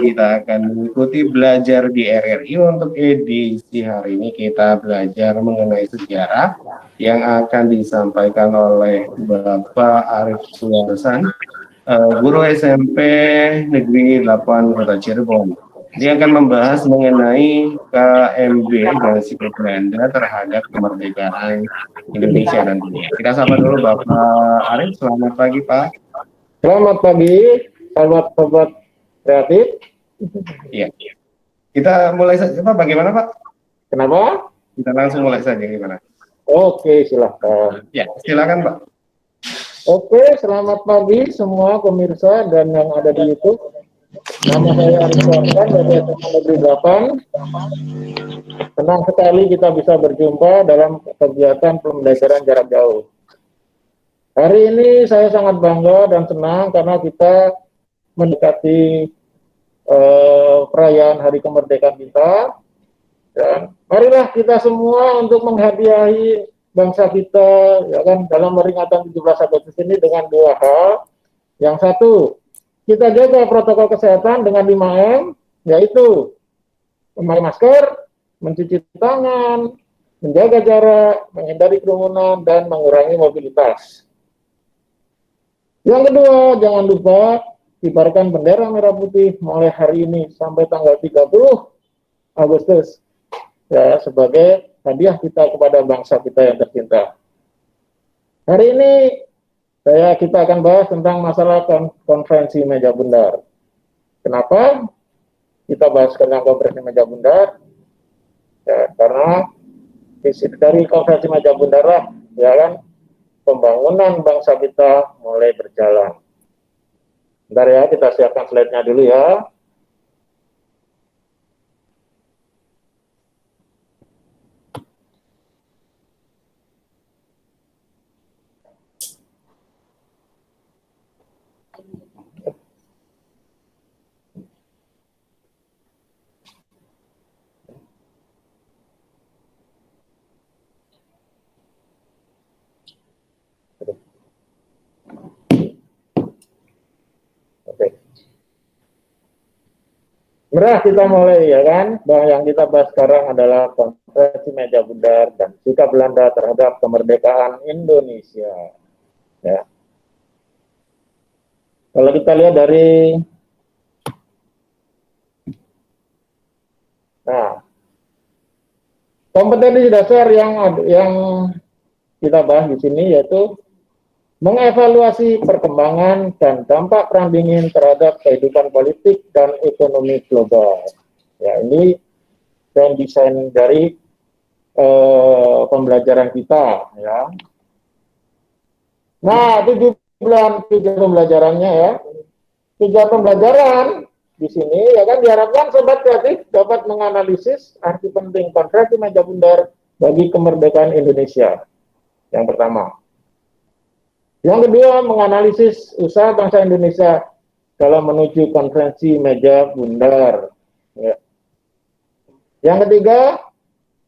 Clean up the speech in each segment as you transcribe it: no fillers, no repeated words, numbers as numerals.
kita akan mengikuti belajar di RRI. Untuk edisi hari ini kita belajar mengenai sejarah yang akan disampaikan oleh Bapak Arif Suwarsan, guru SMP Negeri 8 Kota Cirebon. Dia akan membahas mengenai KMB dan sikap Belanda terhadap kemerdekaan Indonesia dan dunia. Kita sapa dulu Bapak Arif. Selamat pagi, Pak. Selamat pagi, sahabat sobat kreatif. Iya. Kita mulai saja, Pak. Bagaimana, Pak? Kenapa? Kita langsung mulai saja, gimana? Oke, silahkan. Ya, silakan, Pak. Oke, selamat pagi semua pemirsa dan yang ada di YouTube. Nama saya Arif Suwarsan dari SMA Negeri 8. Senang sekali kita bisa berjumpa dalam kegiatan pembelajaran jarak jauh. Hari ini saya sangat bangga dan senang karena kita mendekati perayaan Hari Kemerdekaan kita. Dan marilah kita semua untuk menghadiahi bangsa kita, ya kan, dalam peringatan 17 Agustus ini dengan dua hal. Yang satu, kita jaga protokol kesehatan dengan 5M, yaitu memakai masker, mencuci tangan, menjaga jarak, menghindari kerumunan, dan mengurangi mobilitas. Yang kedua, jangan lupa kibarkan bendera merah putih mulai hari ini sampai tanggal 30 Agustus. Ya, sebagai hadiah kita kepada bangsa kita yang tercinta. Hari ini kita akan bahas tentang masalah konferensi meja bundar. Kenapa kita bahas tentang konferensi meja bundar? Ya, karena dari konferensi meja bundar lah, ya kan, pembangunan bangsa kita mulai berjalan. Bentar ya, kita siapkan slide-nya dulu ya. Merah kita mulai, ya kan. Yang kita bahas sekarang adalah konferensi meja bundar dan sikap Belanda terhadap kemerdekaan Indonesia. Ya. Kalau kita lihat dari kompetensi dasar yang kita bahas di sini yaitu mengevaluasi perkembangan dan dampak perang dingin terhadap kehidupan politik dan ekonomi global. Ya, ini dan desain dari pembelajaran kita. Ya. Nah, tujuan pembelajarannya ya. Tujuan pembelajaran di sini ya kan diharapkan sobat kreatif dapat menganalisis arti penting konferensi meja bundar bagi kemerdekaan Indonesia. Yang pertama. Yang kedua, menganalisis usaha bangsa Indonesia dalam menuju konferensi meja bundar. Ya. Yang ketiga,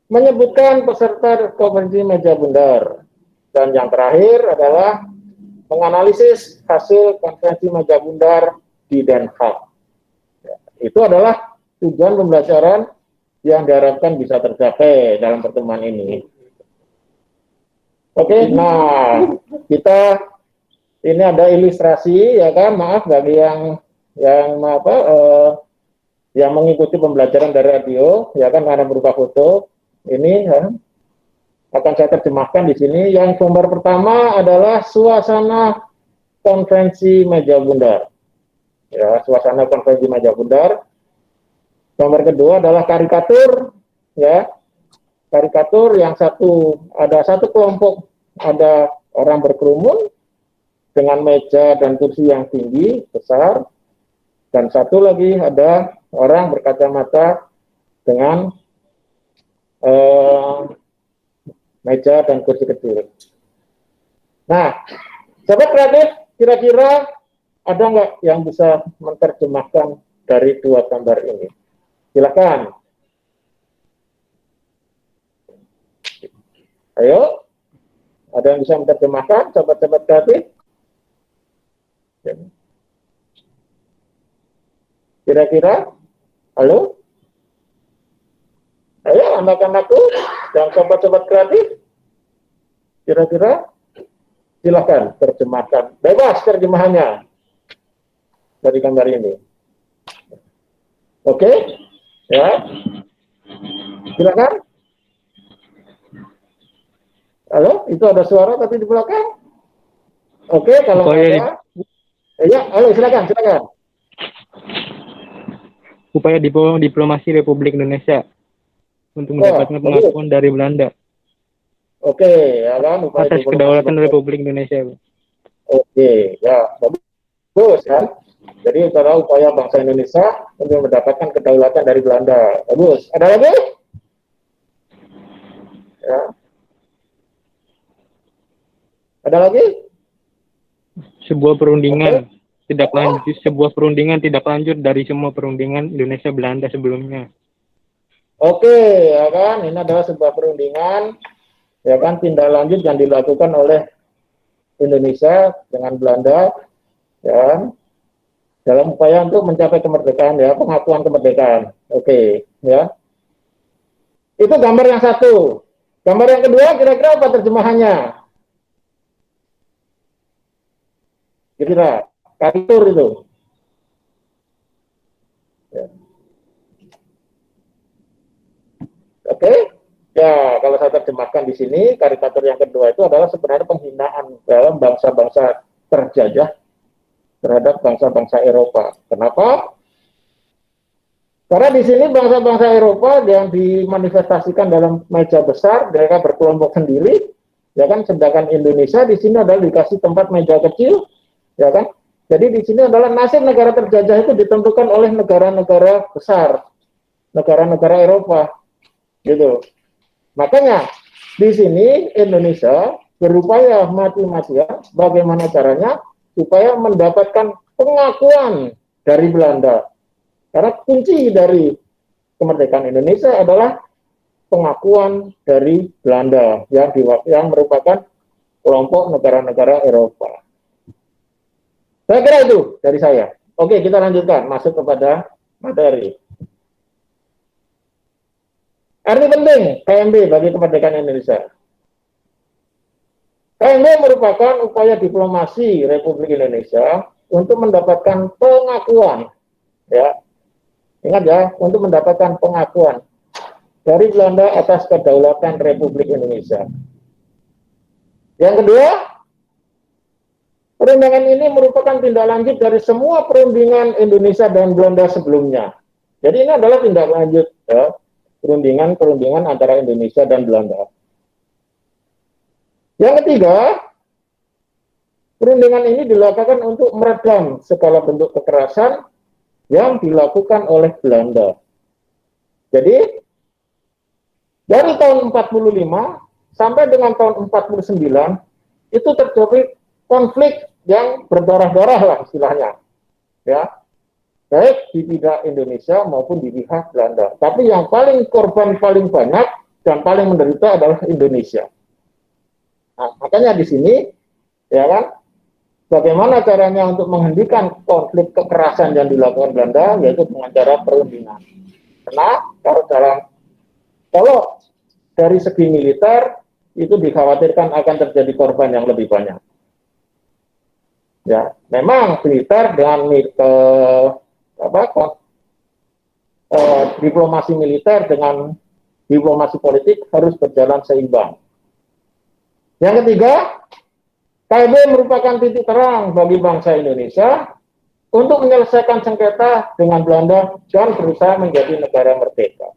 menyebutkan peserta konferensi meja bundar. Dan yang terakhir adalah menganalisis hasil konferensi meja bundar di Den Haag. Ya. Itu adalah tujuan pembelajaran yang diharapkan bisa tercapai dalam pertemuan ini. Oke, nah kita ini ada ilustrasi ya kan, maaf bagi yang mengikuti pembelajaran dari radio ya kan, karena berupa foto. Ini ya, akan saya terjemahkan di sini. Yang gambar pertama adalah suasana konferensi meja bundar. Ya, suasana konferensi meja bundar. Gambar kedua adalah karikatur ya. Karikatur yang satu, ada satu kelompok, ada orang berkerumun dengan meja dan kursi yang tinggi, besar, dan satu lagi ada orang berkacamata dengan meja dan kursi kecil. Nah, sobat kreatif, kira-kira ada nggak yang bisa menerjemahkan dari dua gambar ini? Silakan. Ayo, ada yang bisa menerjemahkan, sobat-sobat kreatif? Kira-kira? Halo? Ayo anak-anakku dan sobat-sobat kreatif, kira-kira silakan terjemahkan. Bebas terjemahannya dari gambar ini. Oke? Ya. Silakan. Halo, itu ada suara tapi di belakang. Oke, kalau ada. Ya, halo, silakan. Upaya diplomasi Republik Indonesia untuk mendapatkan pengakuan dari Belanda. Oke, ya kan, upaya atas kedaulatan Republik Indonesia. Oke, ya, bagus kan. Jadi adalah upaya bangsa Indonesia untuk mendapatkan kedaulatan dari Belanda. Bagus. Ada lagi? Ya. Ada lagi? Sebuah perundingan tidak lanjut dari semua perundingan Indonesia Belanda sebelumnya. Oke, ya kan, ini adalah sebuah perundingan, ya kan, tindak lanjut yang dilakukan oleh Indonesia dengan Belanda, ya, dalam upaya untuk mencapai kemerdekaan, ya, pengakuan kemerdekaan. Oke, ya. Itu gambar yang satu. Gambar yang kedua, kira-kira apa terjemahannya? Kira-kira karikatur itu. Ya. Oke, ya, kalau saya terjemahkan di sini, karikatur yang kedua itu adalah sebenarnya penghinaan dalam bangsa-bangsa terjajah terhadap bangsa-bangsa Eropa. Kenapa? Karena di sini bangsa-bangsa Eropa yang dimanifestasikan dalam meja besar, mereka berkelompok sendiri, ya kan, sedangkan Indonesia di sini adalah dikasih tempat meja kecil, ya kan. Jadi di sini adalah nasib negara terjajah itu ditentukan oleh negara-negara besar, negara-negara Eropa, gitu. Makanya di sini Indonesia berupaya mati-matian bagaimana caranya supaya mendapatkan pengakuan dari Belanda. Karena kunci dari kemerdekaan Indonesia adalah pengakuan dari Belanda yang merupakan kelompok negara-negara Eropa. Saya kira itu dari saya. Oke, kita lanjutkan masuk kepada materi. Arti penting KMB bagi kemerdekaan Indonesia. KMB merupakan upaya diplomasi Republik Indonesia untuk mendapatkan pengakuan, ya. Ingat ya, untuk mendapatkan pengakuan dari Belanda atas kedaulatan Republik Indonesia. Yang kedua, perundingan ini merupakan tindak lanjut dari semua perundingan Indonesia dan Belanda sebelumnya. Jadi ini adalah tindak lanjut, ya, perundingan antara Indonesia dan Belanda. Yang ketiga, perundingan ini dilakukan untuk meredam segala bentuk kekerasan yang dilakukan oleh Belanda. Jadi, dari tahun 45 sampai dengan tahun 49, itu terjadi konflik yang berdarah-darah lah istilahnya. Ya, baik di pihak Indonesia maupun di pihak Belanda. Tapi yang korban paling banyak dan paling menderita adalah Indonesia. Nah, makanya di sini, ya kan, bagaimana caranya untuk menghentikan konflik kekerasan yang dilakukan Belanda, yaitu dengan cara perundingan. Karena kalau dari segi militer itu dikhawatirkan akan terjadi korban yang lebih banyak. Ya, memang militer dengan diplomasi militer dengan diplomasi politik harus berjalan seimbang. Yang ketiga, KMB merupakan titik terang bagi bangsa Indonesia untuk menyelesaikan sengketa dengan Belanda dan berusaha menjadi negara merdeka.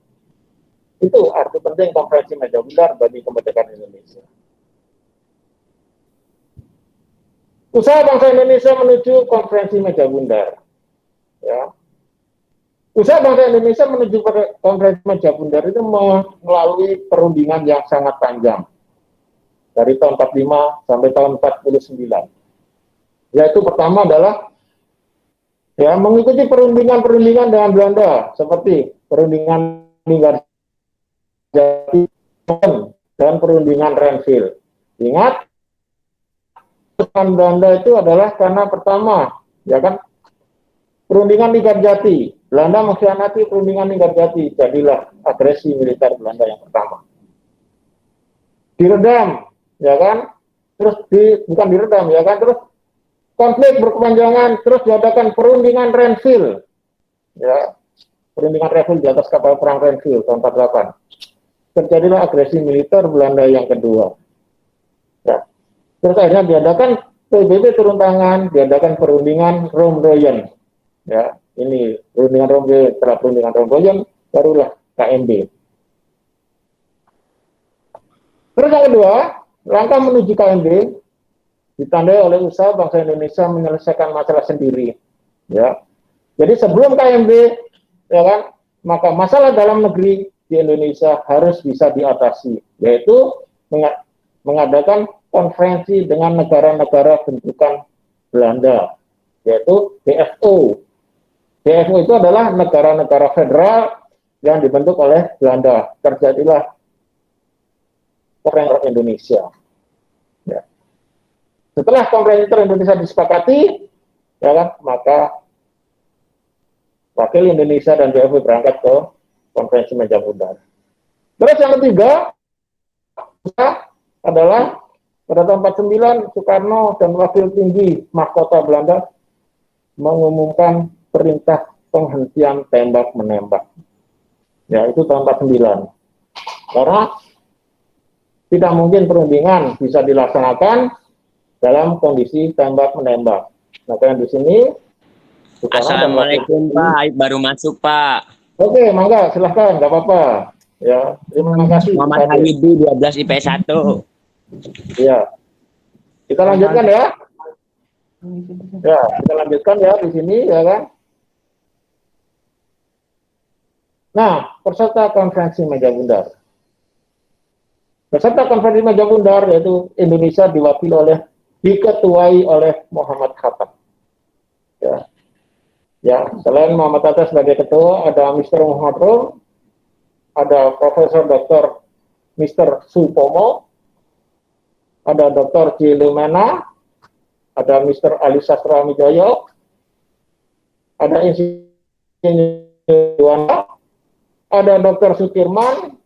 Itu arti penting Konferensi Meja Bundar bagi kemerdekaan Indonesia. Usaha bangsa Indonesia menuju Konferensi Meja Bundar. Ya. Usaha bangsa Indonesia menuju Konferensi Meja Bundar itu melalui perundingan yang sangat panjang. Dari tahun 45 sampai tahun 49. Yaitu pertama adalah ya mengikuti perundingan-perundingan dengan Belanda seperti perundingan Linggarjati dan perundingan Renville. Ingat, perundingan Belanda itu adalah karena pertama, ya kan, perundingan Linggarjati. Belanda mengkhianati perundingan Linggarjati, jadilah agresi militer Belanda yang pertama. Diredam, ya kan? Terus bukan diredam, ya kan? Terus konflik berkepanjangan, terus diadakan perundingan Renville, ya, perundingan Renville di atas kapal perang Renville tahun 48. Terjadilah agresi militer Belanda yang kedua. Ya. Terus akhirnya diadakan PBB turun tangan, diadakan perundingan Rome-Royen. Ya, ini perundingan Rome-Royen, setelah perundingan Rome-Royen barulah KMB. Terus yang kedua, langkah menuju KMB ditandai oleh usaha bangsa Indonesia menyelesaikan masalah sendiri. Ya, jadi sebelum KMB, ya kan, maka masalah dalam negeri di Indonesia harus bisa diatasi, yaitu mengadakan konferensi dengan negara-negara bentukan Belanda, yaitu BFO. BFO itu adalah negara-negara federal yang dibentuk oleh Belanda. Terjadilah konferensi Indonesia. Ya. Setelah konferensi Indonesia disepakati, ya kan, maka wakil Indonesia dan BFO berangkat ke konferensi Meja Bundar. Terus yang ketiga adalah pada tahun 49 Soekarno dan wakil tinggi mahkota Belanda mengumumkan perintah penghentian tembak menembak. Ya, itu tahun 49. Karena tidak mungkin perundingan bisa dilaksanakan dalam kondisi tembak menembak. Nah, kan di sini Assalamualaikum Pak, baru masuk Pak. Oke, mangga silahkan, nggak apa-apa. Ya, terima kasih. Muhammad Halidi 12 IP 1. Ya, kita lanjutkan ya. Ya, kita lanjutkan ya di sini, ya kan. Nah, peserta konferensi Meja Bundar. Peserta konferensi Meja Bundar yaitu Indonesia diketuai oleh Muhammad Hatta. Ya. Ya, selain Muhammad Hatta sebagai ketua, ada Mr. Muhammad Rum, ada Profesor Dr. Mr. Supomo, ada Dr. J. Lumena, ada Mr. Ali Sastra Mijoyo, ada Insinyur Juwana, ada Dr. Sutirman,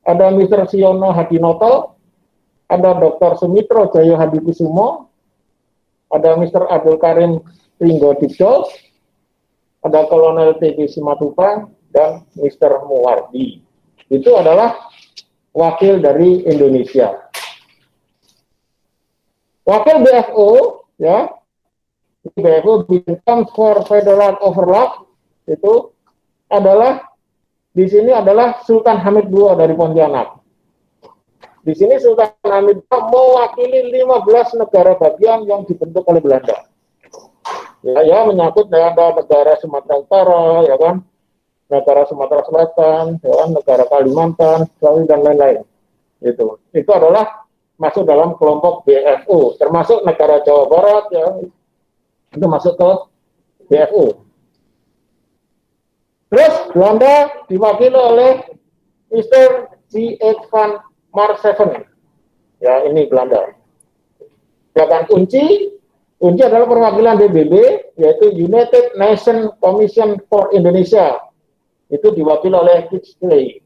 ada Mr. Siono Hadinoto, ada Dr. Sumitro Jaya Hadikusumo, ada Mr. Abdul Karim Ringgo Dibdo, ada Kolonel TB Simatupang, dan Mr. Muwardi. Itu adalah wakil dari Indonesia. Wakil BFO, ya, BFO Bintang for Federal Overlap, itu adalah di sini adalah Sultan Hamid II dari Pontianak. Di sini Sultan Hamid II mewakili 15 negara bagian yang dibentuk oleh Belanda. Ya, menyangkut negara Sumatera Utara, ya kan, negara Sumatera Selatan, ya kan, negara Kalimantan, Sulawesi dan lain-lain. Itu adalah masuk dalam kelompok BFO, termasuk negara Jawa Barat, ya, itu masuk ke BFO. Terus Belanda diwakili oleh Mr. G.H. van Marseven. Ya, ini Belanda. Sedangkan UNCI adalah perwakilan PBB, yaitu United Nations Commission for Indonesia. Itu diwakili oleh Kingsley.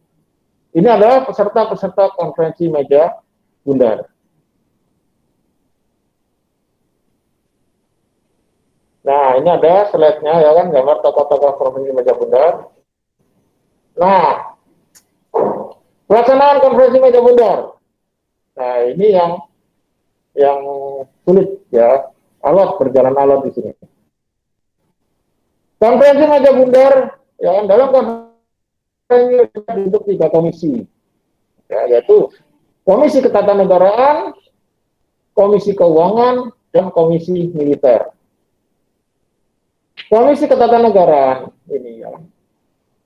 Ini adalah peserta-peserta konferensi Meja Bundar. Nah, ini ada slide-nya, ya kan, gambar tokoh-tokoh konferensi Meja Bundar. Nah, pelaksanaan konferensi Meja Bundar. Nah, ini yang sulit, ya, berjalan alot di sini. Konferensi Meja Bundar, ya kan, dalam konferensi dibentuk 3 komisi, ya, yaitu Komisi Ketatanegaraan, Komisi Keuangan, dan Komisi Militer. Komisi Ketatanegaraan ini, ya.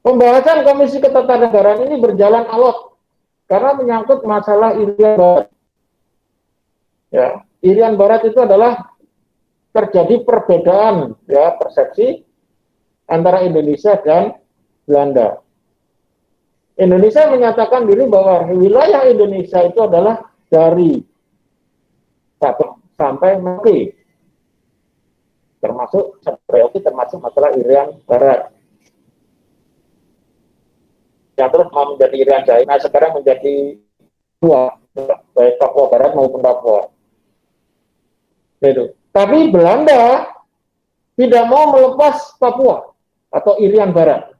Pembahasan Komisi Ketatanegaraan ini berjalan alot karena menyangkut masalah Irian Barat. Ya, Irian Barat itu adalah terjadi perbedaan, ya, persepsi antara Indonesia dan Belanda. Indonesia menyatakan diri bahwa wilayah Indonesia itu adalah dari Sabang sampai Merauke. termasuk Seprioki, termasuk masalah Irian Barat. Yang terus mau menjadi Irian Jaya, nah sekarang menjadi dua, baik Papua Barat maupun Papua. Gitu. Tapi Belanda tidak mau melepas Papua atau Irian Barat.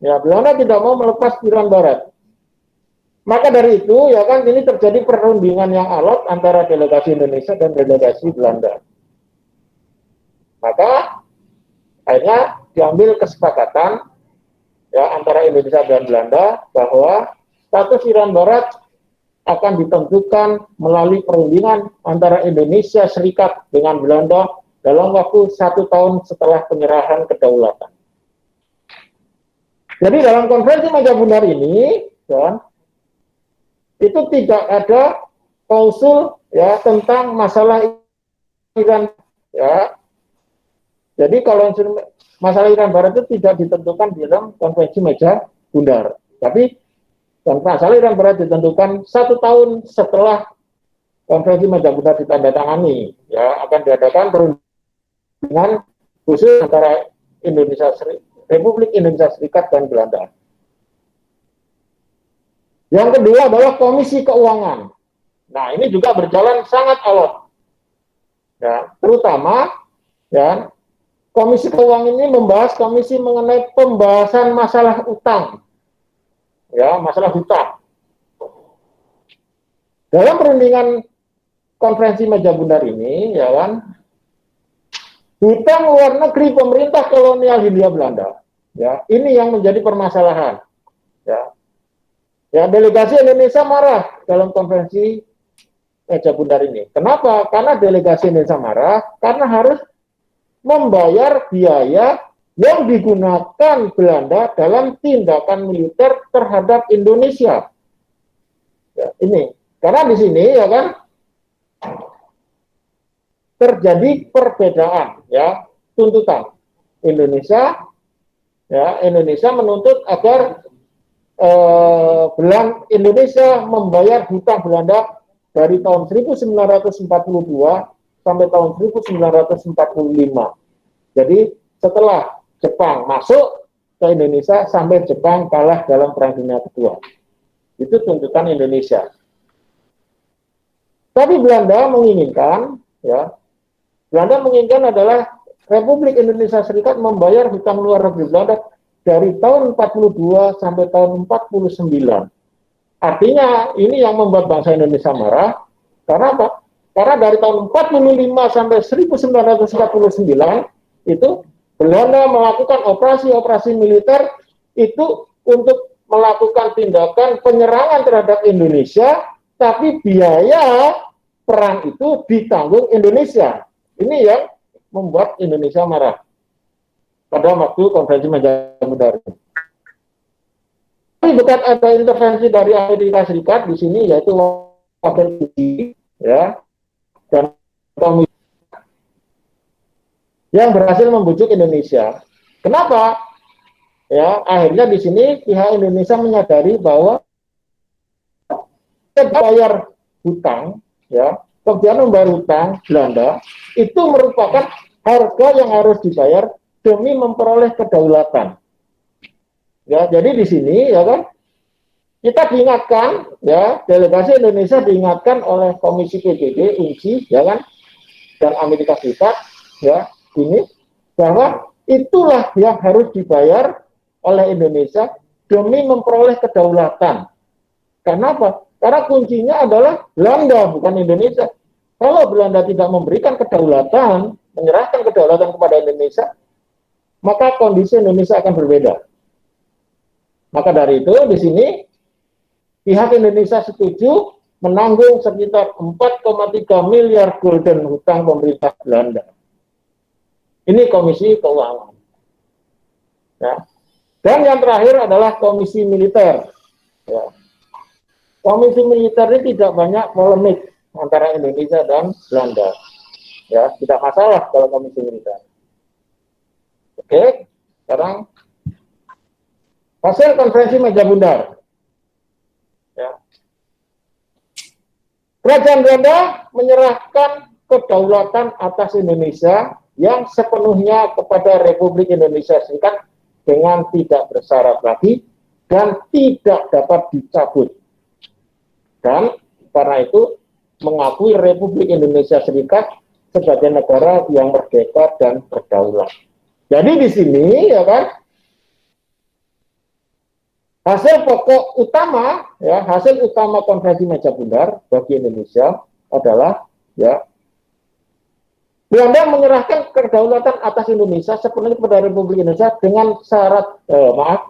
Ya, Belanda tidak mau melepas Irian Barat. Maka dari itu, ya kan, ini terjadi perundingan yang alot antara delegasi Indonesia dan delegasi Belanda. Maka akhirnya diambil kesepakatan ya antara Indonesia dan Belanda bahwa status Irian Barat akan ditentukan melalui perundingan antara Indonesia Serikat dengan Belanda dalam waktu 1 tahun setelah penyerahan kedaulatan. Jadi dalam konferensi Majapahit ini, ya, itu tidak ada klausul ya tentang masalah Irian, ya. Jadi kalau masalah Irian Barat itu tidak ditentukan di dalam konferensi Majapahit, tapi masalah Irian Barat ditentukan 1 tahun setelah konferensi Majapahit ditandatangani, ya akan diadakan perundingan khusus antara Republik Indonesia Serikat dan Belanda. Yang kedua adalah Komisi Keuangan. Nah, ini juga berjalan sangat alot. Ya, terutama ya, Komisi Keuangan ini membahas komisi mengenai pembahasan masalah utang. Ya, masalah hutang. Dalam perundingan konferensi Majapahit ini, ya kan, hutang luar negeri pemerintah kolonial Hindia Belanda. Ya, ini yang menjadi permasalahan. Ya. Ya, delegasi Indonesia marah dalam konferensi Majapahit ini. Kenapa? Karena delegasi Indonesia marah karena harus membayar biaya yang digunakan Belanda dalam tindakan militer terhadap Indonesia. Ya, ini karena di sini ya kan terjadi perbedaan ya tuntutan Indonesia. Ya, Indonesia menuntut agar Indonesia membayar hutang Belanda dari tahun 1942 sampai tahun 1945. Jadi setelah Jepang masuk ke Indonesia sampai Jepang kalah dalam Perang Dunia Kedua. Itu tuntutan Indonesia. Tapi Belanda menginginkan, ya, Belanda menginginkan adalah Republik Indonesia Serikat membayar hutang luar negeri Belanda dari tahun 42 sampai tahun 49. Artinya ini yang membuat bangsa Indonesia marah. Karena apa? Karena dari tahun 45 sampai 1949 itu Belanda melakukan operasi-operasi militer itu untuk melakukan tindakan penyerangan terhadap Indonesia, tapi biaya perang itu ditanggung Indonesia. Ini yang membuat Indonesia marah pada waktu konferensi Majapahit. Tapi bukan ada intervensi dari Amerika Serikat di sini, yaitu Wakil Uji, ya, dan komisi yang berhasil membujuk Indonesia. Kenapa? Ya, akhirnya di sini pihak Indonesia menyadari bahwa bayar hutang, ya, kemudian membayar hutang Belanda itu merupakan harga yang harus dibayar demi memperoleh kedaulatan. Ya, jadi di sini ya kan kita diingatkan, ya, delegasi Indonesia diingatkan oleh Komisi PBB, UNSI, ya kan, dan Amerika Serikat, ya, ini bahwa itulah yang harus dibayar oleh Indonesia demi memperoleh kedaulatan. Kenapa? Karena kuncinya adalah Belanda, bukan Indonesia. Kalau Belanda tidak memberikan kedaulatan, menyerahkan kedaulatan kepada Indonesia, maka kondisi Indonesia akan berbeda. Maka dari itu, di sini, pihak Indonesia setuju menanggung sekitar 4,3 miliar gulden hutang pemerintah Belanda. Ini Komisi Keuangan. Ya. Dan yang terakhir adalah Komisi Militer. Ya. Komisi Militer ini tidak banyak polemik antara Indonesia dan Belanda. Ya, tidak masalah kalau Komisi Militer. Oke, sekarang hasil konferensi Majapahit. Ya. Kerajaan Belanda menyerahkan kedaulatan atas Indonesia yang sepenuhnya kepada Republik Indonesia Serikat dengan tidak bersyarat lagi dan tidak dapat dicabut. Dan karena itu mengakui Republik Indonesia Serikat sebagai negara yang merdeka dan berdaulat. Jadi di sini ya kan, hasil pokok utama ya, hasil utama Konferensi Meja Bundar bagi Indonesia adalah ya, Belanda menyerahkan kedaulatan atas Indonesia sepenuhnya kepada Republik Indonesia dengan syarat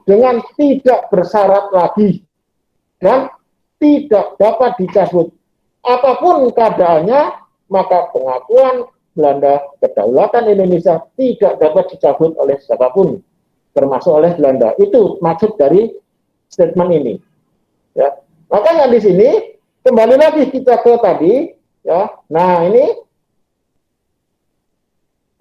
dengan tidak bersyarat lagi dan tidak dapat dicabut. Apapun keadaannya, maka pengakuan Belanda kedaulatan Indonesia tidak dapat dicabut oleh siapapun, termasuk oleh Belanda. Itu maksud dari statement ini. Ya, makanya di sini kembali lagi kita ke tadi, ya. Nah ini,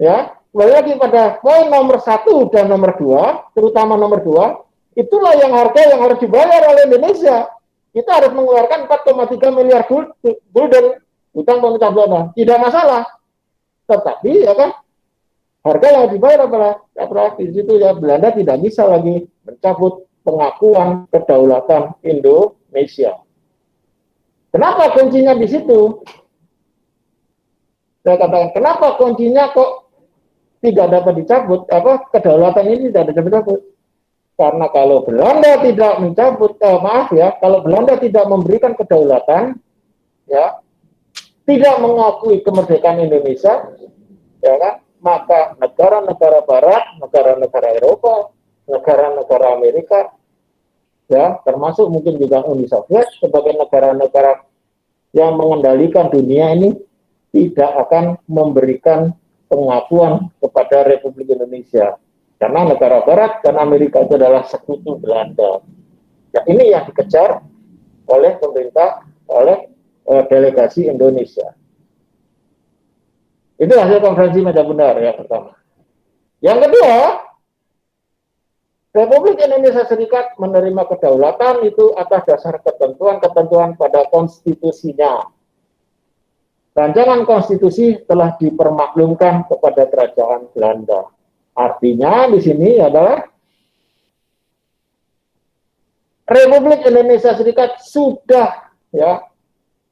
ya, kembali lagi pada poin nomor 1 dan nomor 2, terutama nomor 2, itulah yang harga yang harus dibayar oleh Indonesia. Kita harus mengeluarkan 4,3 miliar gulden utang pemerintah Belanda, tidak masalah. Tetapi ya kan, harga yang dibayar adalah di situ ya, Belanda tidak bisa lagi mencabut pengakuan kedaulatan Indonesia. Kenapa kuncinya di situ? Saya katakan, kenapa kuncinya kok tidak dapat dicabut? Kedaulatan ini tidak dapat dicabut? Karena kalau Belanda tidak mencabut, kalau Belanda tidak memberikan kedaulatan, ya, tidak mengakui kemerdekaan Indonesia, ya kan, maka negara-negara Barat, negara-negara Eropa, negara-negara Amerika, ya, termasuk mungkin juga Uni Soviet sebagai negara-negara yang mengendalikan dunia ini tidak akan memberikan pengakuan kepada Republik Indonesia. Karena negara Barat dan Amerika itu adalah sekutu Belanda. Ya, ini yang dikejar oleh pemerintah, oleh delegasi Indonesia. Itu hasil konferensi Meja Bundar yang pertama. Yang kedua, Republik Indonesia Serikat menerima kedaulatan itu atas dasar ketentuan-ketentuan pada konstitusinya. Rancangan konstitusi telah dipermaklumkan kepada kerajaan Belanda. Artinya di sini adalah Republik Indonesia Serikat sudah ya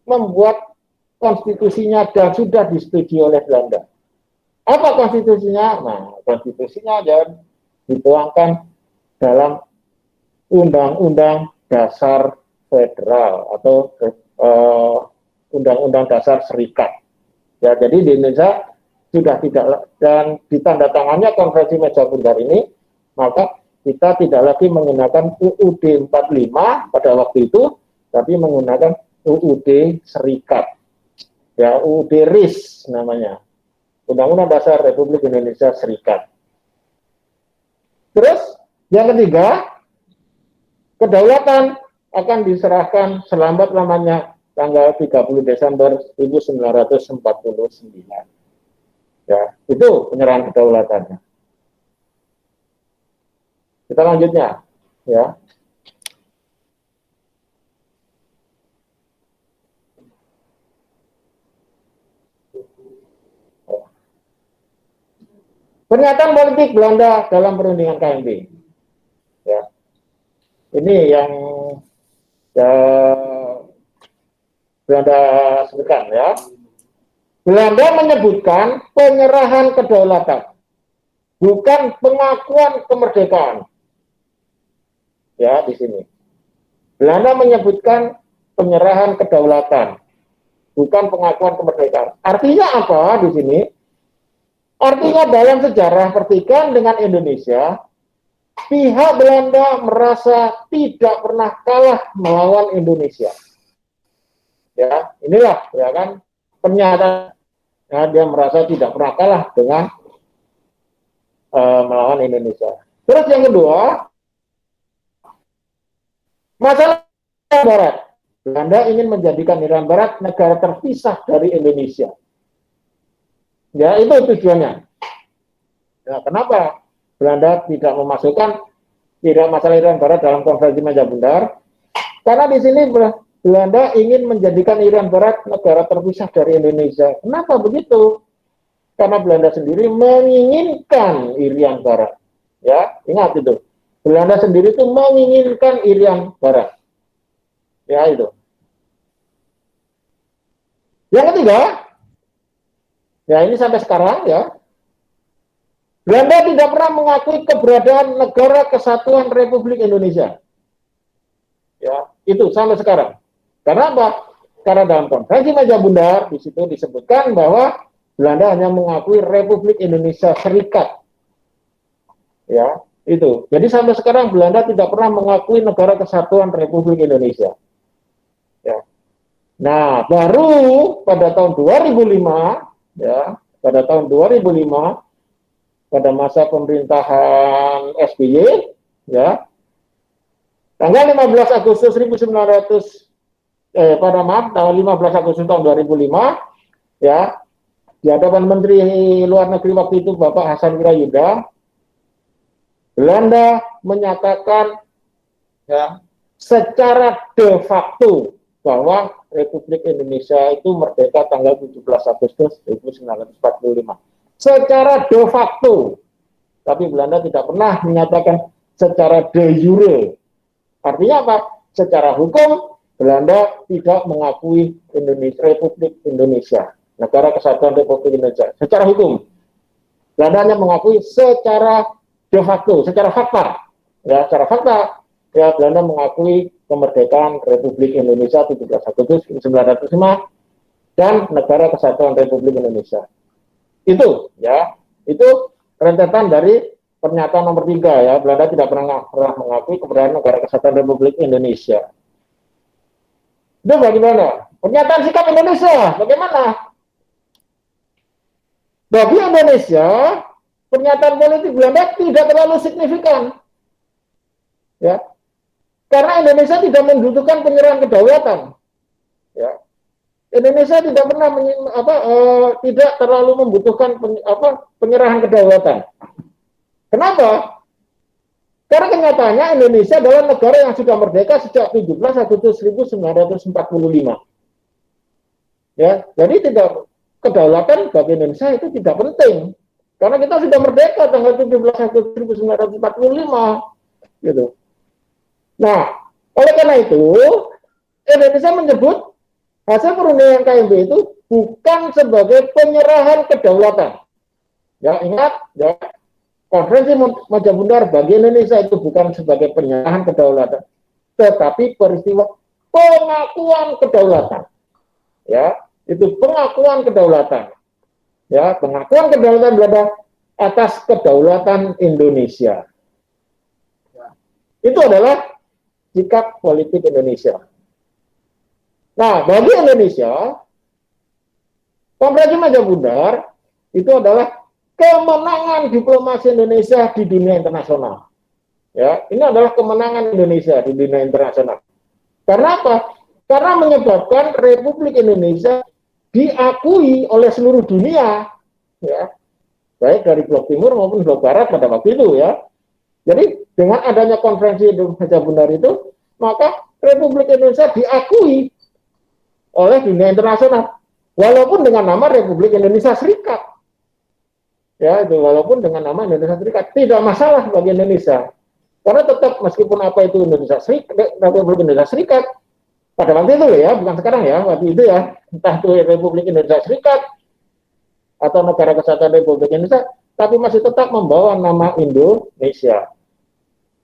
membuat konstitusinya dan sudah disetujui oleh Belanda. Apa konstitusinya? Nah, konstitusinya dan dituangkan dalam Undang-Undang Dasar Federal atau Undang-Undang Dasar Serikat. Ya, jadi di Indonesia sudah tidak, dan ditandatangannya Konferensi Meja Bundar ini, maka kita tidak lagi menggunakan UUD 45 pada waktu itu, tapi menggunakan UUD Serikat. Ya, UUD RIS namanya. Undang-Undang Dasar Republik Indonesia Serikat. Terus, yang ketiga, kedaulatan akan diserahkan selambat-lamanya tanggal 30 Desember 1949. Ya, itu penyerahan kedaulatannya. Kita lanjutnya, ya. Pernyataan politik Belanda dalam perundingan KMB. Ya. Ini yang Belanda sebutkan, ya. Belanda menyebutkan penyerahan kedaulatan, bukan pengakuan kemerdekaan. Ya, di sini. Belanda menyebutkan penyerahan kedaulatan, bukan pengakuan kemerdekaan. Artinya apa di sini? Artinya dalam sejarah pertikaian dengan Indonesia, pihak Belanda merasa tidak pernah kalah melawan Indonesia. Ya, inilah ya kan pernyataan. Ya, dia merasa tidak pernah kalah dengan melawan Indonesia. Terus yang kedua, masalah Barat. Belanda ingin menjadikan Irian Barat negara terpisah dari Indonesia. Ya, itu tujuannya. Ya, kenapa Belanda tidak memasukkan masalah Irian Barat dalam Konferensi Meja Bundar? Karena di sini Belanda ingin menjadikan Irian Barat negara terpisah dari Indonesia. Kenapa begitu? karena Belanda sendiri menginginkan Irian Barat. Ya, ingat itu. Belanda sendiri itu menginginkan Irian Barat. Ya, itu. Yang ketiga, ya ini sampai sekarang ya, Belanda tidak pernah mengakui keberadaan Negara Kesatuan Republik Indonesia. Ya, itu sampai sekarang. Karena apa? Karena dalam Konferensi Meja Bundar di situ disebutkan bahwa Belanda hanya mengakui Republik Indonesia Serikat. Ya, itu. Jadi sampai sekarang Belanda tidak pernah mengakui Negara Kesatuan Republik Indonesia. Ya. Nah, baru pada tahun 2005, ya, pada tahun 2005 pada masa pemerintahan SBY, ya, tanggal 15 Agustus 1900, tanggal 15 Agustus tahun 2005, ya, di hadapan Menteri Luar Negeri waktu itu Bapak Hasan Wirayuda, Belanda menyatakan, ya, secara de facto bahwa Republik Indonesia itu merdeka tanggal 17 Agustus 1945. Secara de facto, tapi Belanda tidak pernah menyatakan secara de jure. Artinya apa? Secara hukum, Belanda tidak mengakui Republik Indonesia, Negara Kesatuan Republik Indonesia. Secara hukum, Belanda hanya mengakui secara de facto, secara fakta. Ya, secara fakta, ya, Belanda mengakui kemerdekaan Republik Indonesia 17 Agustus 1945 dan Negara Kesatuan Republik Indonesia. Itu, ya, itu rentetan dari pernyataan nomor 3, ya. Belanda tidak pernah mengakui keberadaan Negara Kesatuan Republik Indonesia. Itu bagaimana? Pernyataan sikap Indonesia, bagaimana? Bagi Indonesia, pernyataan politik Belanda tidak terlalu signifikan, ya, karena Indonesia tidak membutuhkan penyerahan kedaulatan, ya. Indonesia tidak pernah tidak terlalu membutuhkan penyerahan kedaulatan. Kenapa? Karena kenyataannya Indonesia adalah negara yang sudah merdeka sejak 17 Agustus 1945. Ya, jadi tidak, kedaulatan bagi Indonesia itu tidak penting. Karena kita sudah merdeka tanggal 17 Agustus 1945. Gitu. Nah, oleh karena itu, Indonesia menyebut hasil perundingan KMB itu bukan sebagai penyerahan kedaulatan. Ya, ingat, ya, Konferensi Meja Bundar bagi Indonesia itu bukan sebagai penyerahan kedaulatan, tetapi peristiwa pengakuan kedaulatan. Ya, itu pengakuan kedaulatan. Ya, pengakuan kedaulatan Belanda atas kedaulatan Indonesia. Ya. Itu adalah sikap politik Indonesia. Nah, bagi Indonesia, Konferensi Meja Bundar itu adalah kemenangan diplomasi Indonesia di dunia internasional. Ya, ini adalah kemenangan Indonesia di dunia internasional. Karena apa? Karena menyebabkan Republik Indonesia diakui oleh seluruh dunia, ya, baik dari blok timur maupun blok barat pada waktu itu, ya. Jadi dengan adanya Konferensi Meja Bundar itu, maka Republik Indonesia diakui oleh dunia internasional, walaupun dengan nama Republik Indonesia Serikat. Ya, itu walaupun dengan nama Indonesia Serikat, tidak masalah bagi Indonesia. Karena tetap meskipun apa itu Indonesia Serikat, Republik Indonesia Serikat, pada waktu itu ya, bukan sekarang ya, waktu itu ya, entah itu Republik Indonesia Serikat atau Negara Kesatuan Republik Indonesia, tapi masih tetap membawa nama Indonesia.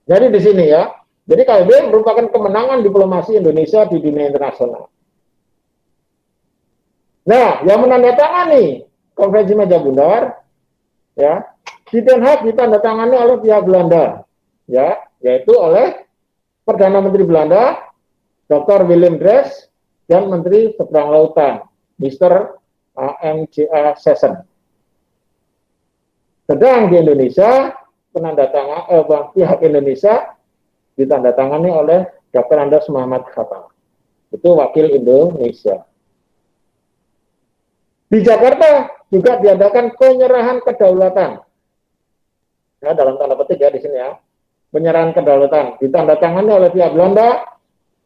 Jadi di sini ya, jadi KMB merupakan kemenangan diplomasi Indonesia di dunia internasional. Nah, yang menandatangani Konferensi Meja Bundar, ya, di Den Haag ditandatangani oleh pihak Belanda, ya, yaitu oleh Perdana Menteri Belanda, Dr. Willem Drees, dan Menteri Seberang Lautan, Mr. M.J.A. Sesson. Sedang di Indonesia, pihak Indonesia ditandatangani oleh Dr. Andes Muhammad Khattam. Itu wakil Indonesia. Di Jakarta juga diadakan penyerahan kedaulatan. Ya, dalam tanda petik ya di sini ya. Penyerahan kedaulatan ditandatangani oleh pihak Belanda,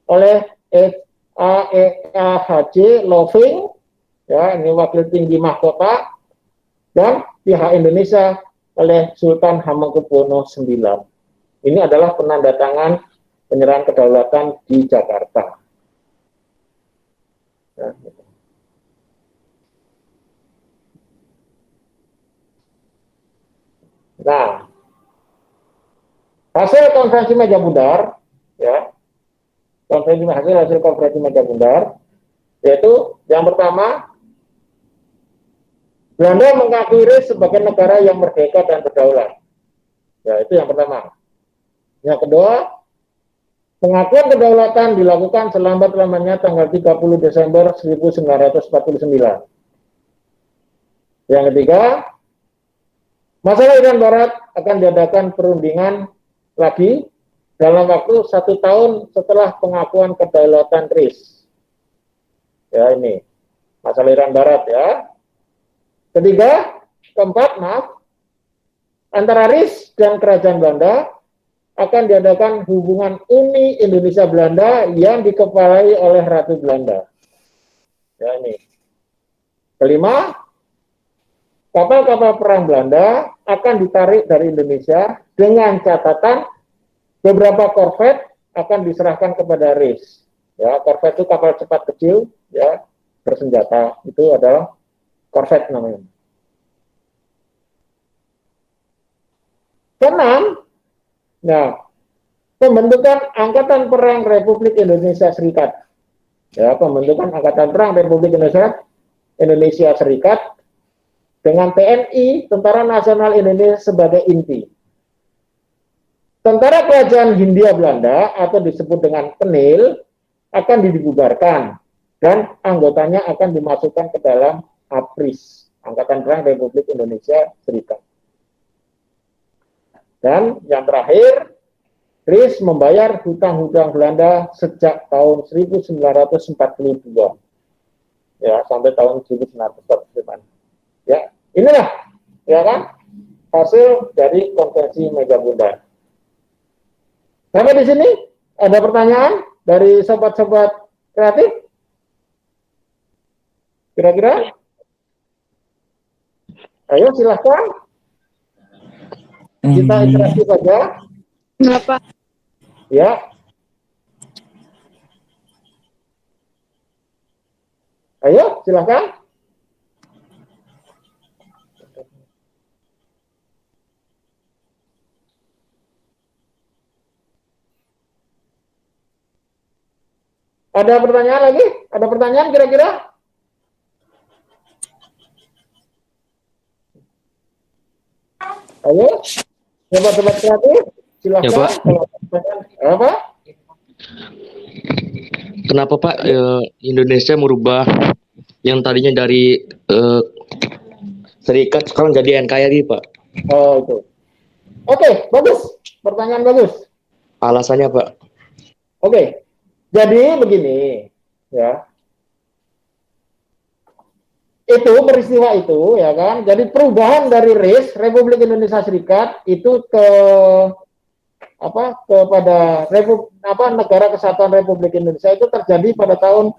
oleh AEAHJ Loving, ya, ini wakil tinggi mahkota, dan pihak Indonesia oleh Sultan Hamengkubuwono IX. Ini adalah penandatangan penyerahan kedaulatan di Jakarta. Nah, hasil konferensi meja bundar, ya, hasil konferensi meja bundar, yaitu yang pertama, Belanda mengakui RIS sebagai negara yang merdeka dan berdaulat. Ya, itu yang pertama. Yang kedua, pengakuan kedaulatan dilakukan selambat-lambatnya tanggal 30 Desember 1949. Yang ketiga, masalah Irian Barat akan diadakan perundingan lagi dalam waktu 1 tahun setelah pengakuan kedaulatan RIS. Ya, ini masalah Irian Barat, ya. Keempat, antara RIS dan Kerajaan Belanda akan diadakan hubungan Uni Indonesia Belanda yang dikepalai oleh Ratu Belanda. Ya, ini. Kelima, kapal-kapal perang Belanda akan ditarik dari Indonesia dengan catatan beberapa korvet akan diserahkan kepada RIS. Ya, korvet itu kapal cepat kecil, ya, bersenjata. Itu adalah korvet namanya. Keenam, nah, pembentukan Angkatan Perang Republik Indonesia Serikat. Ya, pembentukan Angkatan Perang Republik Indonesia Serikat dengan TNI, Tentara Nasional Indonesia sebagai inti. Tentara Kerajaan Hindia Belanda atau disebut dengan TENIL akan dibubarkan dan anggotanya akan dimasukkan ke dalam APRIS, Angkatan Perang Republik Indonesia Serikat. Dan yang terakhir, RIS membayar hutang-hutang Belanda sejak tahun 1942, ya, sampai tahun 1945. Ya, inilah, ya kan, hasil dari konferensi meja bundar. Sampai di sini ada pertanyaan dari sobat-sobat kreatif? Kira-kira? Ayo silahkan. Kita interaksi saja. Kenapa? Ya. Ayo, silahkan. Ada pertanyaan lagi? Ada pertanyaan kira-kira? Ayo, sobat-sobat kreatif, silahkan. Ya, Pak. Apa? Kenapa Pak Indonesia merubah yang tadinya dari serikat sekarang jadi NKRI Pak? Oh, itu. Oke, bagus. Pertanyaan bagus. Alasannya Pak? Oke, jadi begini, ya. Itu peristiwa itu, ya kan. Jadi perubahan dari RIS Republik Indonesia Serikat itu ke kepada Negara Kesatuan Republik Indonesia itu terjadi pada tahun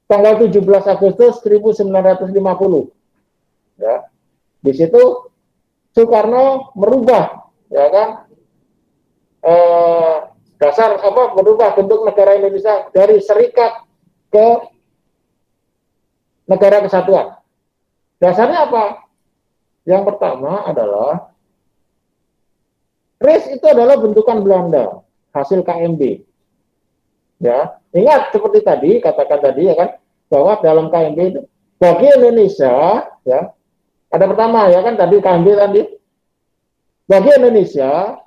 tanggal 17 Agustus 1950. Ya. Di situ Soekarno merubah, ya kan, merubah bentuk negara Indonesia dari serikat ke negara kesatuan. Dasarnya apa? Yang pertama adalah RIS itu adalah bentukan Belanda, hasil KMB. Ya, ingat seperti tadi katakan tadi, ya kan, bahwa dalam KMB itu bagi Indonesia, ya, ada pertama, ya kan, tadi KMB tadi bagi Indonesia,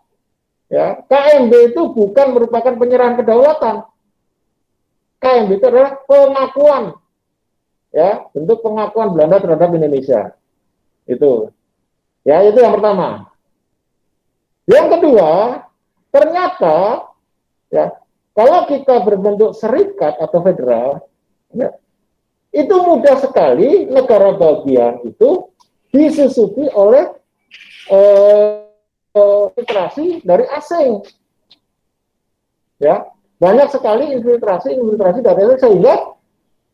ya, KMB itu bukan merupakan penyerahan kedaulatan. KMB itu adalah pengakuan, ya, bentuk pengakuan Belanda terhadap Indonesia. Itu, ya, itu yang pertama. Yang kedua, ternyata, ya, kalau kita berbentuk serikat atau federal, ya, itu mudah sekali negara bagian itu disusupi oleh infiltrasi dari asing. Ya, banyak sekali infiltrasi dari asing sehingga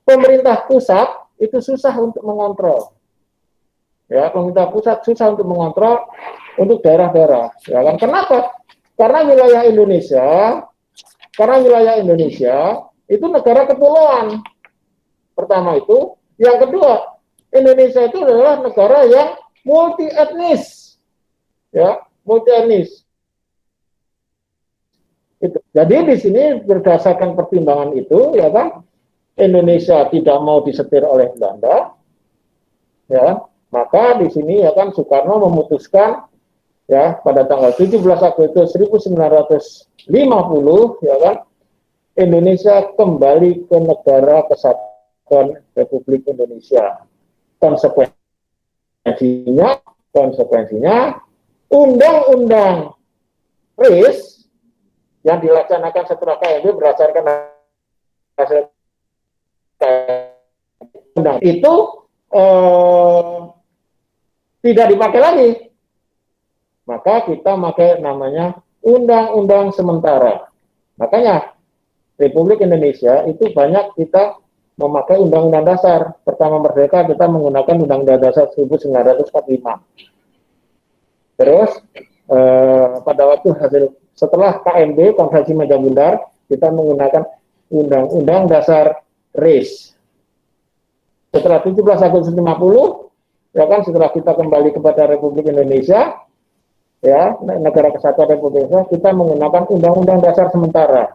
pemerintah pusat itu susah untuk mengontrol. Ya, pemerintah pusat susah untuk mengontrol untuk daerah-daerah. Ya kan? Kenapa? Karena wilayah Indonesia itu negara kepulauan. Pertama itu, yang kedua, Indonesia itu adalah negara yang multi etnis. Ya, multi etnis. Jadi di sini berdasarkan pertimbangan itu, ya kan, Indonesia tidak mau disetir oleh Belanda, ya, maka di sini ya kan Soekarno memutuskan ya pada tanggal 17 Agustus 1950, ya kan, Indonesia kembali ke negara kesatuan Republik Indonesia. Konsekuensinya, undang-undang RIS yang dilaksanakan setelah KMB berdasarkan hasil undang itu tidak dipakai lagi, maka kita pakai namanya undang-undang sementara. Makanya Republik Indonesia itu banyak kita memakai undang-undang dasar. Pertama merdeka kita menggunakan undang-undang dasar 1945. Terus pada waktu setelah KMB, Konferensi Meja Bundar, kita menggunakan Undang-Undang Dasar RIS. Setelah 17 Agustus 50, ya kan, setelah kita kembali kepada Republik Indonesia, ya, negara kesatuan Republik Indonesia, kita menggunakan Undang-Undang Dasar sementara.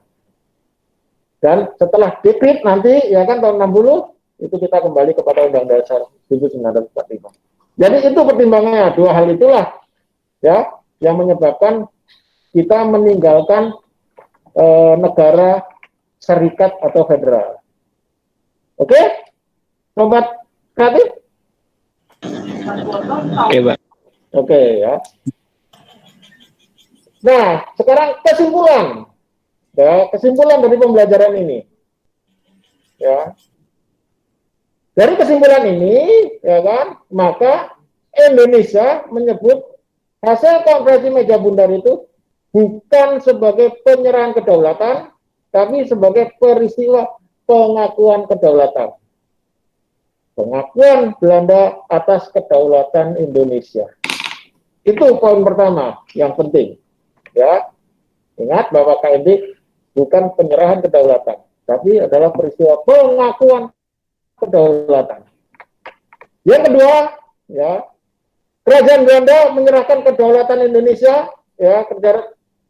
Dan setelah dikrit nanti, ya kan, tahun 60, itu kita kembali kepada Undang-Undang Dasar 1945. Jadi itu pertimbangannya, dua hal itulah, ya, yang menyebabkan kita meninggalkan negara serikat atau federal. Oke? Sobat kreatif? Oke, Pak. Oke, ya. Nah, sekarang kesimpulan. Ya, kesimpulan dari pembelajaran ini. Ya. Dari kesimpulan ini, ya kan, maka Indonesia menyebut hasil Konferensi Meja Bundar itu bukan sebagai penyerahan kedaulatan, tapi sebagai peristiwa pengakuan kedaulatan. Pengakuan Belanda atas kedaulatan Indonesia. Itu poin pertama yang penting. Ya, ingat bahwa KMB bukan penyerahan kedaulatan, tapi adalah peristiwa pengakuan kedaulatan. Yang kedua, ya, Kerajaan Belanda menyerahkan kedaulatan Indonesia, ya,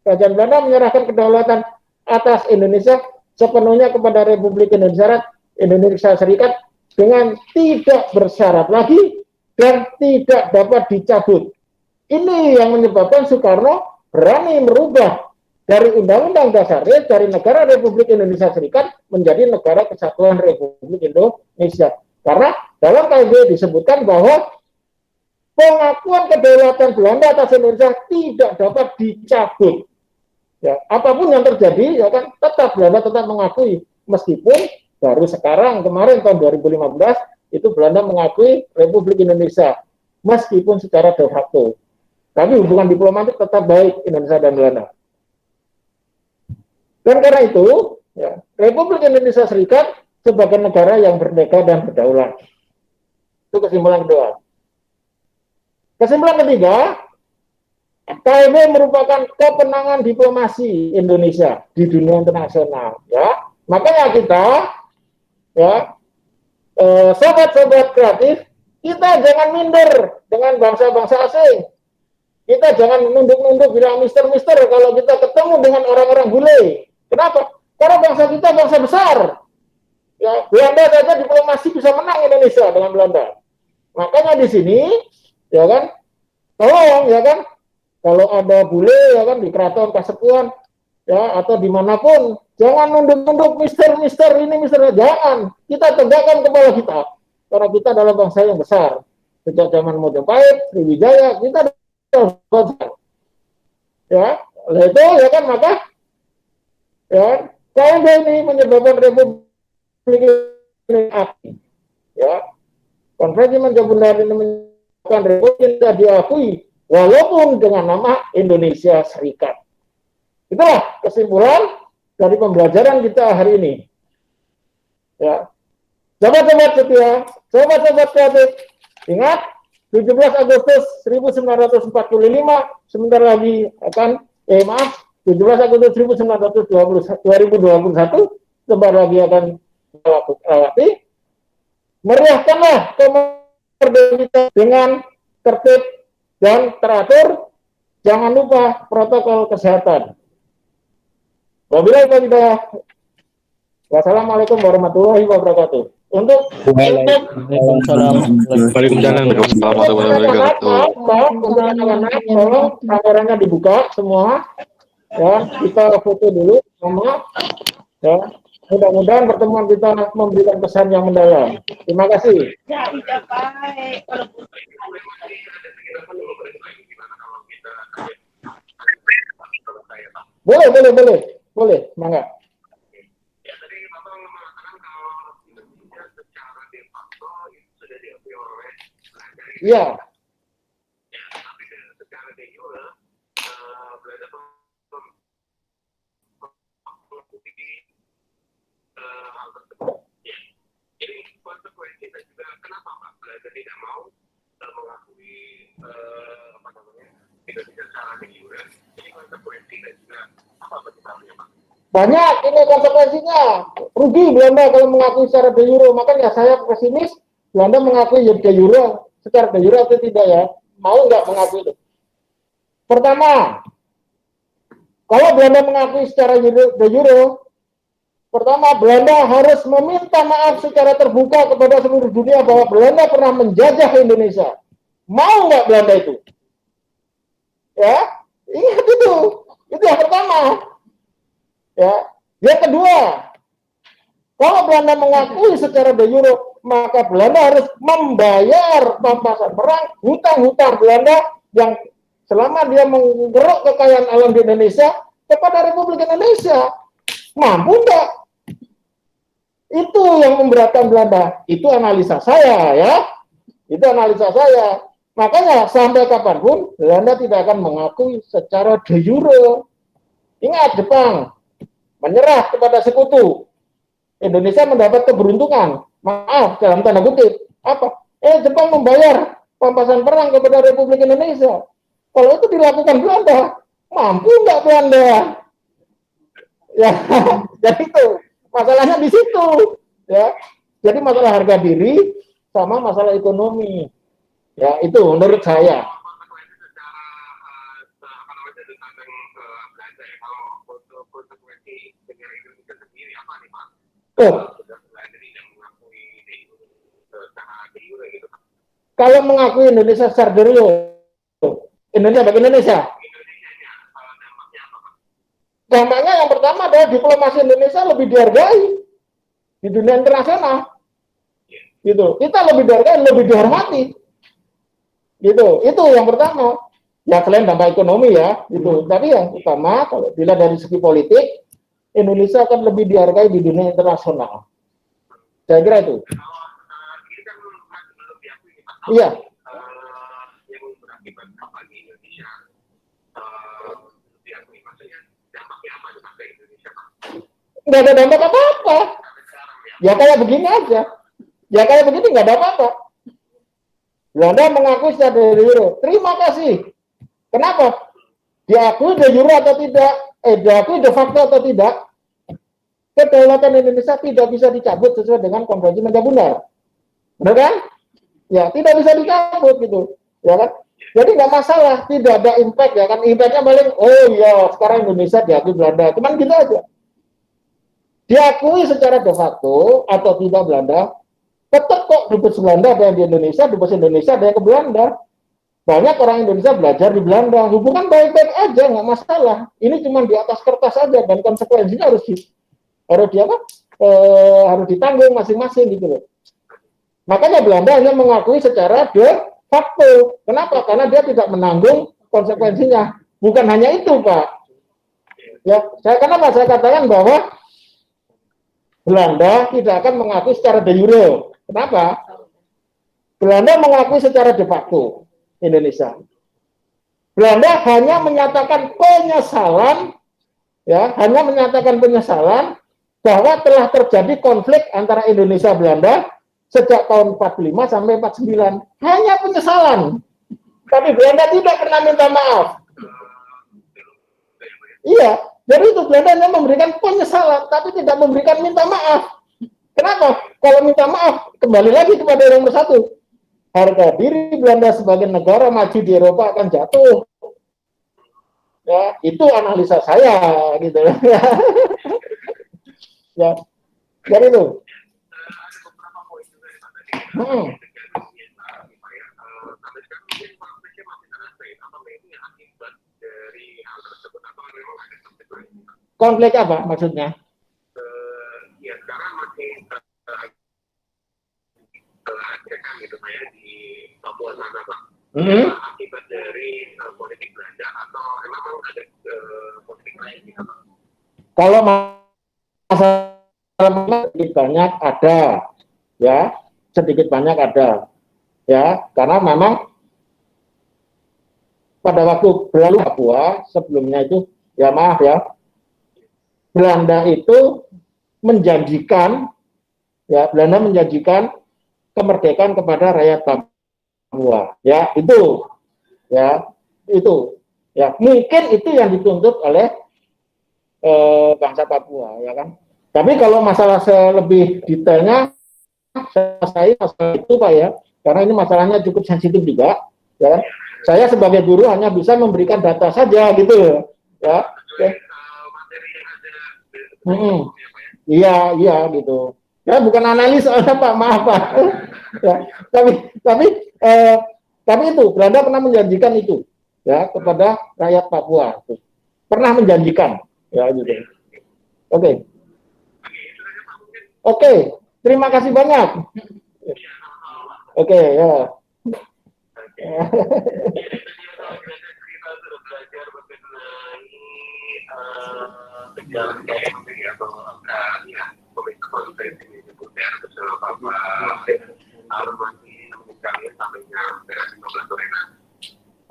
Kerajaan Belanda menyerahkan kedaulatan atas Indonesia sepenuhnya kepada Republik Indonesia Serikat dengan tidak bersyarat lagi dan tidak dapat dicabut. Ini yang menyebabkan Soekarno berani merubah dari Undang-Undang Dasar dari negara Republik Indonesia Serikat menjadi negara kesatuan Republik Indonesia. Karena dalam KMB disebutkan bahwa pengakuan kedaulatan Belanda atas Indonesia tidak dapat dicabut. Ya, apapun yang terjadi, ya kan, tetap Belanda tetap mengakui, meskipun baru sekarang kemarin tahun 2015 itu Belanda mengakui Republik Indonesia, meskipun secara de facto. Tapi hubungan diplomatik tetap baik Indonesia dan Belanda. Dan karena itu, ya, Republik Indonesia Serikat sebagai negara yang merdeka dan berdaulat. Itu kesimpulan kedua. Kesimpulan ketiga, KMB merupakan kemenangan diplomasi Indonesia di dunia internasional. Ya, makanya kita, ya, sobat-sobat kreatif, kita jangan minder dengan bangsa-bangsa asing. Kita jangan menunduk-nunduk bilang mister-mister kalau kita ketemu dengan orang-orang bule. Kenapa? Karena bangsa kita bangsa besar. Ya, Belanda saja diplomasi bisa menang Indonesia dengan Belanda. Makanya di sini, ya kan, tolong, ya kan, kalau ada bule, ya kan, di Keraton Kasepuan, ya, atau dimanapun, jangan nunduk-nunduk mister ini, mister, jangan. Kita tegakkan kepala kita, karena kita adalah bangsa yang besar. Sejak zaman Majapahit, Sriwijaya, kita adalah bangsa. Ya, oleh itu, ya kan, maka, ya, KMB ini menyebabkan Republik Indonesia, ya, Konferensi Meja Bundar ini menyebabkan Republik Indonesia diakui walaupun dengan nama Indonesia Serikat. Itulah kesimpulan dari pembelajaran kita hari ini. Ya, sobat-sobat setia, sobat-sobat kreatif, ingat 17 Agustus 1945, sebentar lagi akan, 17 Agustus 2021, sebentar lagi akan melewati. Meriahkanlah kemerdekaan dengan tertib dan teratur. Jangan lupa protokol kesehatan. Wassalamualaikum warahmatullahi wabarakatuh. Untuk Waalaikumsalam. Waalaikumsalam warahmatullahi wabarakatuh. untuk anak-anak, tolong kameranya dibuka semua. Ya, kita foto dulu semua. Ya, mudah-mudahan pertemuan kita memberikan kesan yang mendalam. Terima kasih. Boleh, mangga. Iya. Banyak ini konsekuensinya. Rugi Belanda kalau mengakui secara de jure. Makanya saya pesimis Belanda mengakui de jure secara de jure atau tidak ya. Mau nggak mengakui itu? Pertama, kalau Belanda mengakui secara de jure, pertama Belanda harus meminta maaf secara terbuka kepada seluruh dunia bahwa Belanda pernah menjajah Indonesia. Mau nggak Belanda itu? Ya, ingat itu. Itu yang pertama. Ya, yang kedua, kalau Belanda mengakui secara de jure, maka Belanda harus membayar pampasan perang, hutang-hutang Belanda yang selama dia menggeruk kekayaan alam di Indonesia kepada Republik Indonesia. Mampu enggak? Itu yang memberatkan Belanda. Itu analisa saya ya. Itu analisa saya. Makanya sampai kapanpun Belanda tidak akan mengakui secara de jure. Ingat, Jepang menyerah kepada sekutu. Indonesia mendapat keberuntungan. Maaf, dalam tanda kutip. Apa? Jepang membayar pampasan perang kepada Republik Indonesia. Kalau itu dilakukan Belanda, mampu nggak Belanda? Ya, jadi itu. Masalahnya di situ. Ya. Jadi masalah harga diri sama masalah ekonomi. Ya, itu menurut saya. Kalau mengakui Indonesia secara de jure, Indonesia bagi Indonesia. Dampaknya yang pertama adalah diplomasi Indonesia lebih dihargai di dunia internasional. Gitu. Kita lebih dihargai, lebih dihormati. Gitu. Itu yang pertama. Ya selain dampak ekonomi ya, gitu. Tapi yang utama kalau dilihat dari segi politik, Indonesia akan lebih dihargai di dunia internasional. Saya kira itu. Iya. Nggak ada dampak apa-apa. Ya kayak begini aja. Ya kayak begini nggak ada apa-apa. Belanda mengakui secara de jure. Terima kasih. Kenapa? Diakui de jure atau tidak? Diakui de facto atau tidak? Kedaulatan Indonesia tidak bisa dicabut sesuai dengan Konvensi Meja Bundar. Benar kan? Ya, tidak bisa dicabut gitu. Ya kan? Jadi nggak masalah, tidak ada impact ya kan. Impactnya paling, oh iya, sekarang Indonesia diakui Belanda. Cuman gitu aja. Diakui secara de facto atau tidak Belanda, tetap kok dubes Belanda ada yang di Indonesia, dubes Indonesia ada yang ke Belanda. Banyak orang Indonesia belajar di Belanda. Hubungan baik-baik aja, nggak masalah. Ini cuma di atas kertas aja dan konsekuensinya harus ditanggung masing-masing gitu loh. Makanya Belanda hanya mengakui secara de facto. Kenapa? Karena dia tidak menanggung konsekuensinya. Bukan hanya itu, Pak. Ya, kenapa saya katakan bahwa Belanda tidak akan mengakui secara de jure. Kenapa? Belanda mengakui secara de facto Indonesia. Belanda hanya menyatakan penyesalan, ya, hanya menyatakan penyesalan bahwa telah terjadi konflik antara Indonesia Belanda sejak tahun 45 sampai 49. Hanya penyesalan. Tapi Belanda tidak pernah minta maaf. Iya, jadi itu Belanda hanya memberikan penyesalan, tapi tidak memberikan minta maaf. Kenapa? Kalau minta maaf, kembali lagi kepada yang nomor satu. Harga diri Belanda sebagai negara maju di Eropa akan jatuh. Ya, itu analisa saya, gitu. Ya, jadi itu. Konflik apa maksudnya? Ya sekarang masih kan gitu ya di Papua sana Pak. Akibat dari politik Belanda atau memang ada politik lain gitu Pak? Kalau masalah sedikit banyak ada, ya sedikit banyak ada, ya karena memang pada waktu berlalu Papua sebelumnya itu, ya maaf ya, Belanda itu menjanjikan, ya Belanda menjanjikan kemerdekaan kepada rakyat Papua, ya itu, ya mungkin itu yang dituntut oleh bangsa Papua, ya kan. Tapi kalau masalah lebih detailnya, saya masalah itu Pak ya, karena ini masalahnya cukup sensitif juga, ya kan. Saya sebagai guru hanya bisa memberikan data saja gitu, ya. Iya gitu. Ya bukan analis Pak, maaf Pak. Ya, tapi itu Belanda pernah menjanjikan itu, ya kepada rakyat Papua. Pernah menjanjikan, ya gitu. Oke. Terima kasih banyak. Oke, ya.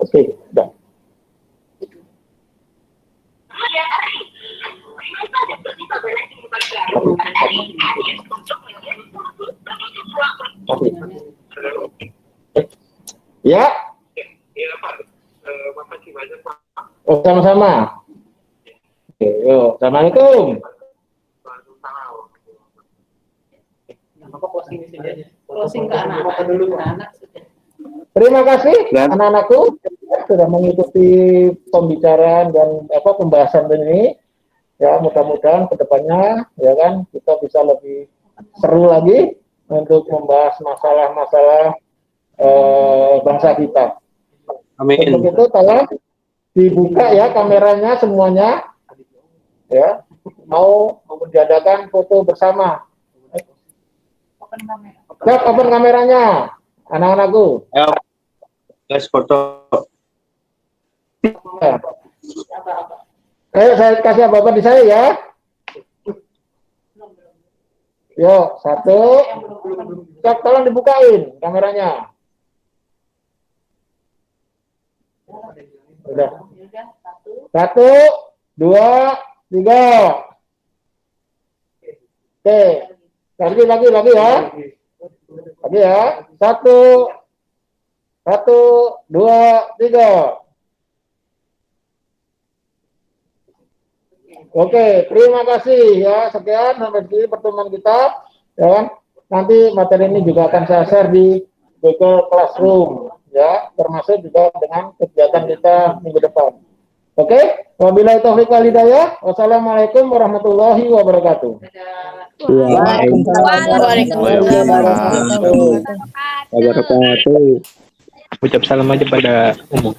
Oke, sudah. Ya. Iya Pak. Makasih banyak Pak. Oh, sama-sama. Oke, yuk. Assalamualaikum. Closing ke anak-anak dulu. Terima kasih anak-anakku sudah mengikuti pembicaraan dan pembahasan ini. Ya, mudah-mudahan kedepannya ya kan kita bisa lebih seru lagi untuk membahas masalah-masalah bangsa kita. Amin. Untuk itu tolong dibuka ya kameranya semuanya. Ya, mau menjadakan foto bersama. Siap, open kameranya, anak-anakku. Ayo, guys, foto. Ya. Ayo saya kasih apa-apa di saya ya. Yuk, satu. Siap, tolong dibukain kameranya. Udah. Satu, dua, tiga. Oke. Lagi ya. Lagi ya. Satu, dua, tiga. Oke, terima kasih ya. Sekian sampai di pertemuan kita. Ya kan? Nanti materi ini juga akan saya share di Google Classroom, ya, termasuk juga dengan kegiatan kita minggu depan. Oke, wabillahi taufiq wal hidayah. Wassalamualaikum warahmatullahi wabarakatuh. Waalaikumsalam warahmatullahi wabarakatuh. Ucap salam aja pada umum.